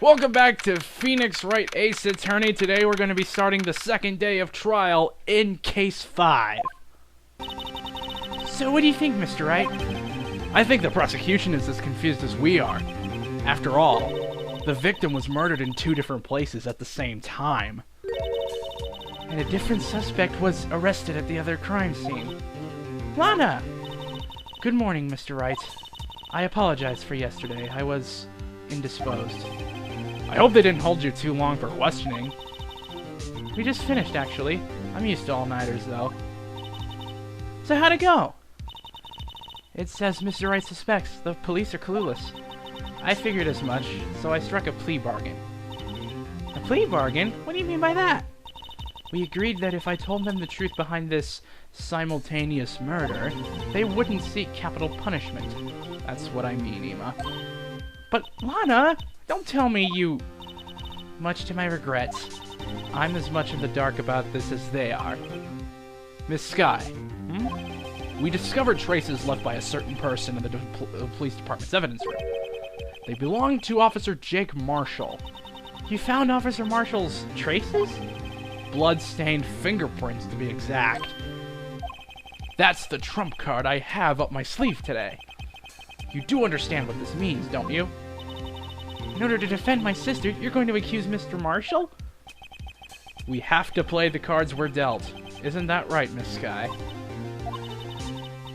Welcome back to Phoenix Wright Ace Attorney. Today we're going to be starting the second day of trial in Case 5. So what do you think, Mr. Wright? I think the prosecution is as confused as we are. After all, the victim was murdered in 2 different places at the same time. And a different suspect was arrested at the other crime scene. Lana! Good morning, Mr. Wright. I apologize for yesterday. I was indisposed. I hope they didn't hold you too long for questioning. We just finished, actually. I'm used to all-nighters, though. So how'd it go? It says Mr. Wright suspects the police are clueless. I figured as much, so I struck a plea bargain. A plea bargain? What do you mean by that? We agreed that if I told them the truth behind this simultaneous murder, they wouldn't seek capital punishment. That's what I mean, Ema. But, Lana, don't tell me you... Much to my regrets, I'm as much in the dark about this as they are. Miss Skye, we discovered traces left by a certain person in the police department's evidence room. They belong to Officer Jake Marshall. You found Officer Marshall's traces? Blood-stained fingerprints, to be exact. That's the trump card I have up my sleeve today. You do understand what this means, don't you? In order to defend my sister, you're going to accuse Mr. Marshall? We have to play the cards we're dealt. Isn't that right, Miss Skye?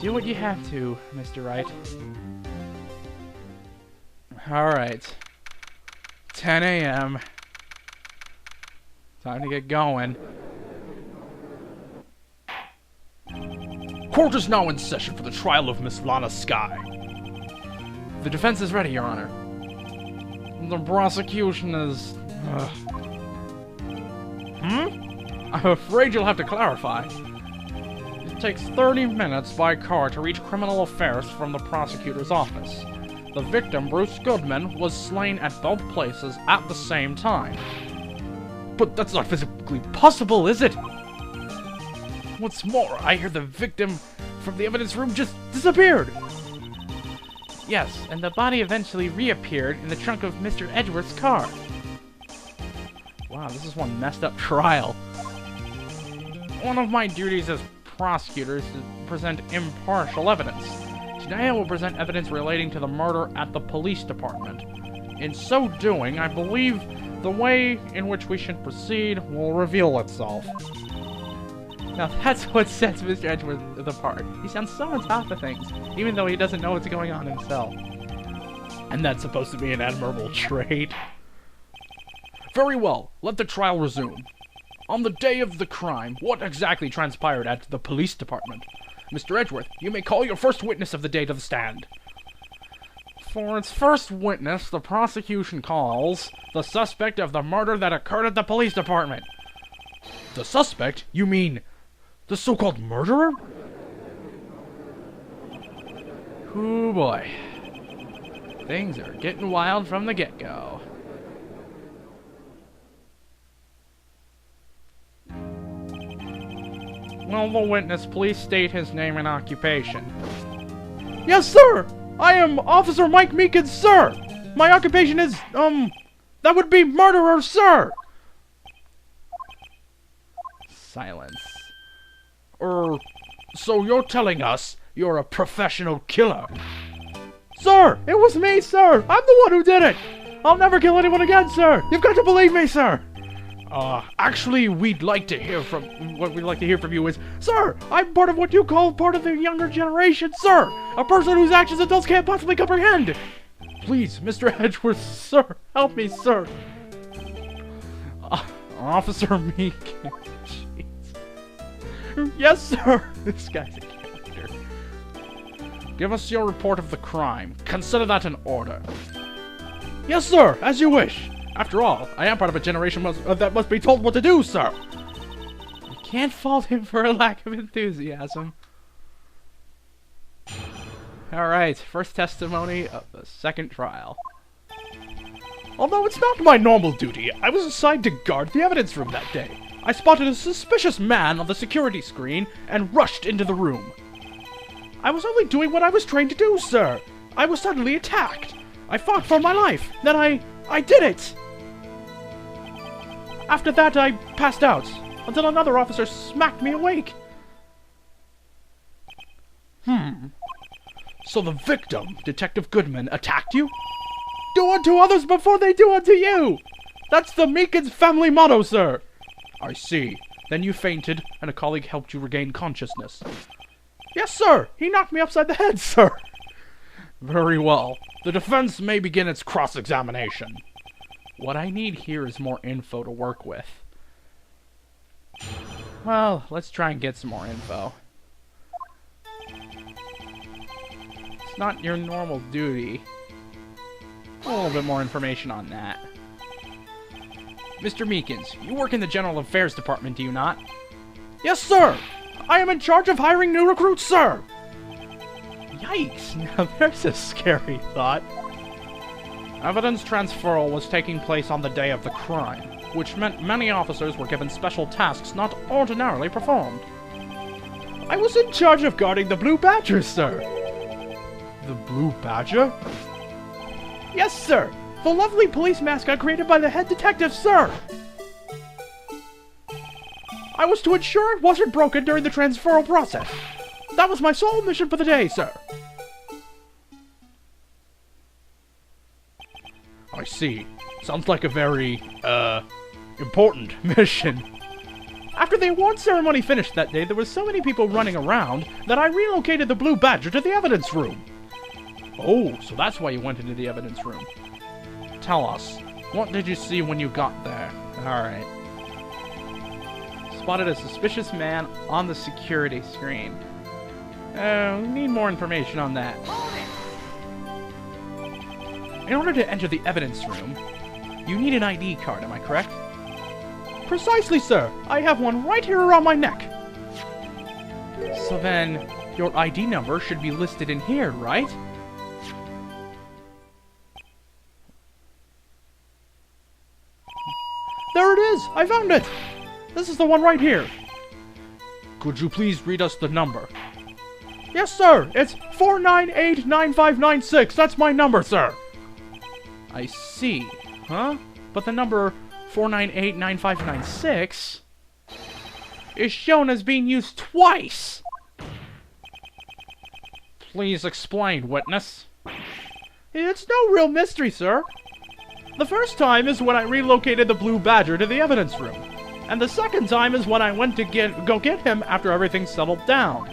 Do what you have to, Mr. Wright. Alright. 10 a.m. Time to get going. Court is now in session for the trial of Miss Lana Skye. The defense is ready, Your Honor. The prosecution is... I'm afraid you'll have to clarify. It takes 30 minutes by car to reach criminal affairs from the prosecutor's office. The victim, Bruce Goodman, was slain at both places at the same time. But that's not physically possible, is it? What's more, I hear the victim from the evidence room just disappeared. Yes, and the body eventually reappeared in the trunk of Mr. Edgeworth's car. Wow, this is one messed up trial. One of my duties as prosecutor is to present impartial evidence. Today I will present evidence relating to the murder at the police department. In so doing, I believe the way in which we should proceed will reveal itself. Now that's what sets Mr. Edgeworth apart. He sounds so on top of things, even though he doesn't know what's going on himself. And that's supposed to be an admirable trait. Very well, let the trial resume. On the day of the crime, what exactly transpired at the police department? Mr. Edgeworth, you may call your first witness of the day to the stand. For its first witness, the prosecution calls the suspect of the murder that occurred at the police department. The suspect? You mean the so-called murderer? Ooh boy. Things are getting wild from the get-go. Will the witness please state his name and occupation? Yes, sir! I am Officer Mike Meekins, sir! My occupation is, that would be murderer, sir! Silence. So you're telling us you're a professional killer? Sir, it was me, sir! I'm the one who did it! I'll never kill anyone again, sir! You've got to believe me, sir! Actually, what we'd like to hear from you is, sir, I'm part of what you call part of the younger generation, sir! A person whose actions adults can't possibly comprehend! Please, Mr. Edgeworth, sir, help me, sir! Officer Meekins. Yes, sir! This guy's a character. Give us your report of the crime. Consider that an order. Yes, sir! As you wish! After all, I am part of a generation that must be told what to do, sir! You can't fault him for a lack of enthusiasm. Alright, first testimony of the second trial. Although it's not my normal duty, I was assigned to guard the evidence room that day. I spotted a suspicious man on the security screen and rushed into the room. I was only doing what I was trained to do, sir. I was suddenly attacked. I fought for my life. Then I I did it! After that, I passed out, until another officer smacked me awake. So the victim, Detective Goodman, attacked you? Do unto others before they do unto you! That's the Meekins family motto, sir! I see. Then you fainted, and a colleague helped you regain consciousness. Yes, sir! He knocked me upside the head, sir! Very well. The defense may begin its cross-examination. What I need here is more info to work with. Well, let's try and get some more info. It's not your normal duty. A little bit more information on that. Mr. Meekins, you work in the General Affairs Department, do you not? Yes, sir! I am in charge of hiring new recruits, sir! Yikes, now there's a scary thought. Evidence transferal was taking place on the day of the crime, which meant many officers were given special tasks not ordinarily performed. I was in charge of guarding the Blue Badger, sir. The Blue Badger? Yes, sir! The lovely police mascot created by the head detective, sir! I was to ensure it wasn't broken during the transferal process. That was my sole mission for the day, sir. I see. Sounds like a very, important mission. After the award ceremony finished that day, there were so many people running around that I relocated the Blue Badger to the evidence room. Oh, so that's why you went into the evidence room. Tell us, what did you see when you got there? Alright. Spotted a suspicious man on the security screen. We need more information on that. In order to enter the evidence room, you need an ID card, am I correct? Precisely, sir. I have one right here around my neck. So then, your ID number should be listed in here, right? There it is! I found it! This is the one right here. Could you please read us the number? Yes, sir! It's 4989596! That's my number, sir! I see. Huh? But the number 4989596 is shown as being used twice! Please explain, witness. It's no real mystery, sir. The first time is when I relocated the Blue Badger to the evidence room. And the second time is when I went to go get him after everything settled down.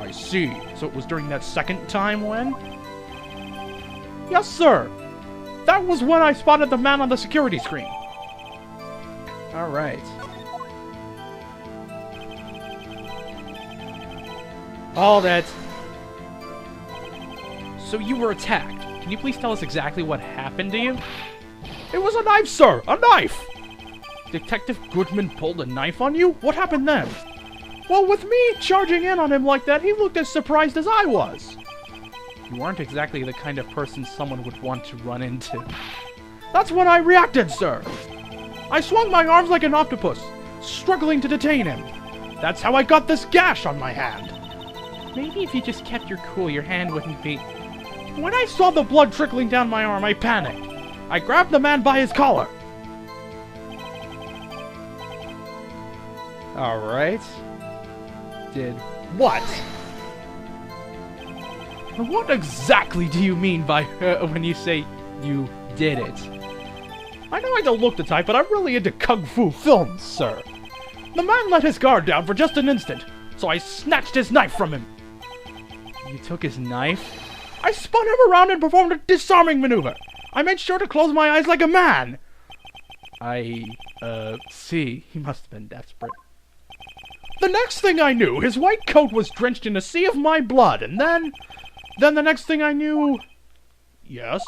I see. So it was during that second time when? Yes, sir. That was when I spotted the man on the security screen. Alright. Hold it. So you were attacked. Can you please tell us exactly what happened to you? It was a knife, sir! A knife! Detective Goodman pulled a knife on you? What happened then? Well, with me charging in on him like that, he looked as surprised as I was. You aren't exactly the kind of person someone would want to run into. That's when I reacted, sir! I swung my arms like an octopus, struggling to detain him. That's how I got this gash on my hand. Maybe if you just kept your cool, your hand wouldn't be... When I saw the blood trickling down my arm, I panicked. I grabbed the man by his collar. Alright. Did what? What exactly do you mean by when you say you did it? I know I don't look the type, but I'm really into kung fu films, sir. The man let his guard down for just an instant, so I snatched his knife from him. You took his knife? I spun him around and performed a disarming maneuver. I made sure to close my eyes like a man. See. He must have been desperate. The next thing I knew, his white coat was drenched in a sea of my blood, and then the next thing I knew... Yes?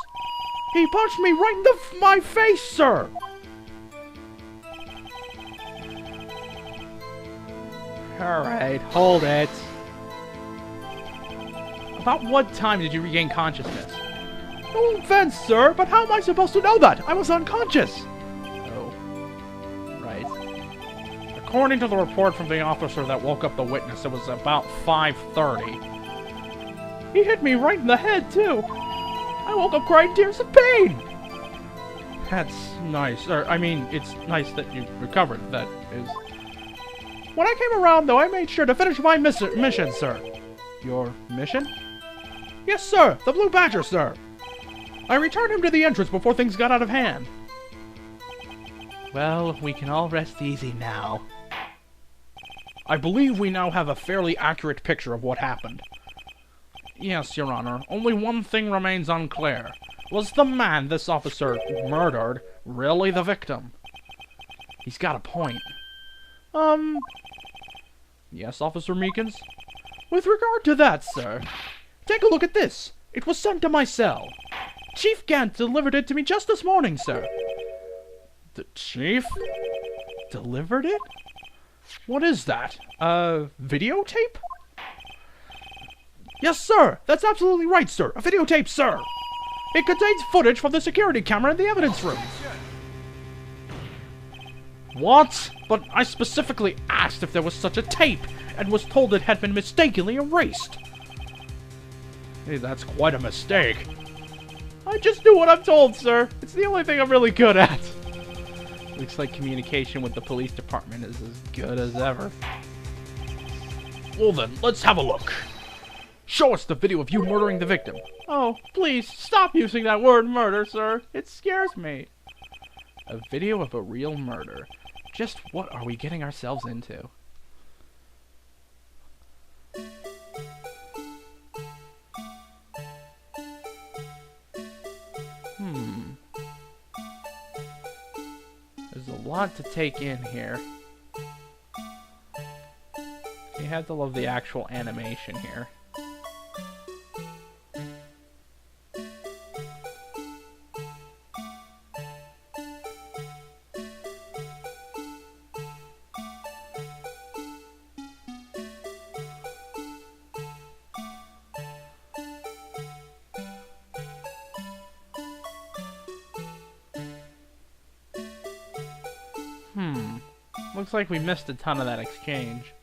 He punched me right in my face, sir! Alright, hold it. About what time did you regain consciousness? No offense, sir, but how am I supposed to know that? I was unconscious! Oh. Right. According to the report from the officer that woke up the witness, it was about 5:30. He hit me right in the head, too! I woke up crying tears of pain! That's nice. I mean, it's nice that you recovered, that is. When I came around, though, I made sure to finish my mission, sir. Your mission? Yes, sir. The Blue Badger, sir. I returned him to the entrance before things got out of hand. Well, we can all rest easy now. I believe we now have a fairly accurate picture of what happened. Yes, Your Honor. Only one thing remains unclear. Was the man this officer murdered really the victim? He's got a point. Yes, Officer Meekins? With regard to that, sir, take a look at this. It was sent to my cell. Chief Gant delivered it to me just this morning, sir. The Chief? Delivered it? What is that? Videotape? Yes, sir! That's absolutely right, sir! A videotape, sir! It contains footage from the security camera in the evidence room. What? But I specifically asked if there was such a tape, and was told it had been mistakenly erased. Hey, that's quite a mistake. I just do what I'm told, sir. It's the only thing I'm really good at. Looks like communication with the police department is as good as ever. Well then, let's have a look. Show us the video of you murdering the victim. Oh, please, stop using that word murder, sir. It scares me. A video of a real murder. Just what are we getting ourselves into? There's a lot to take in here. You have to love the actual animation here. Looks like we missed a ton of that exchange.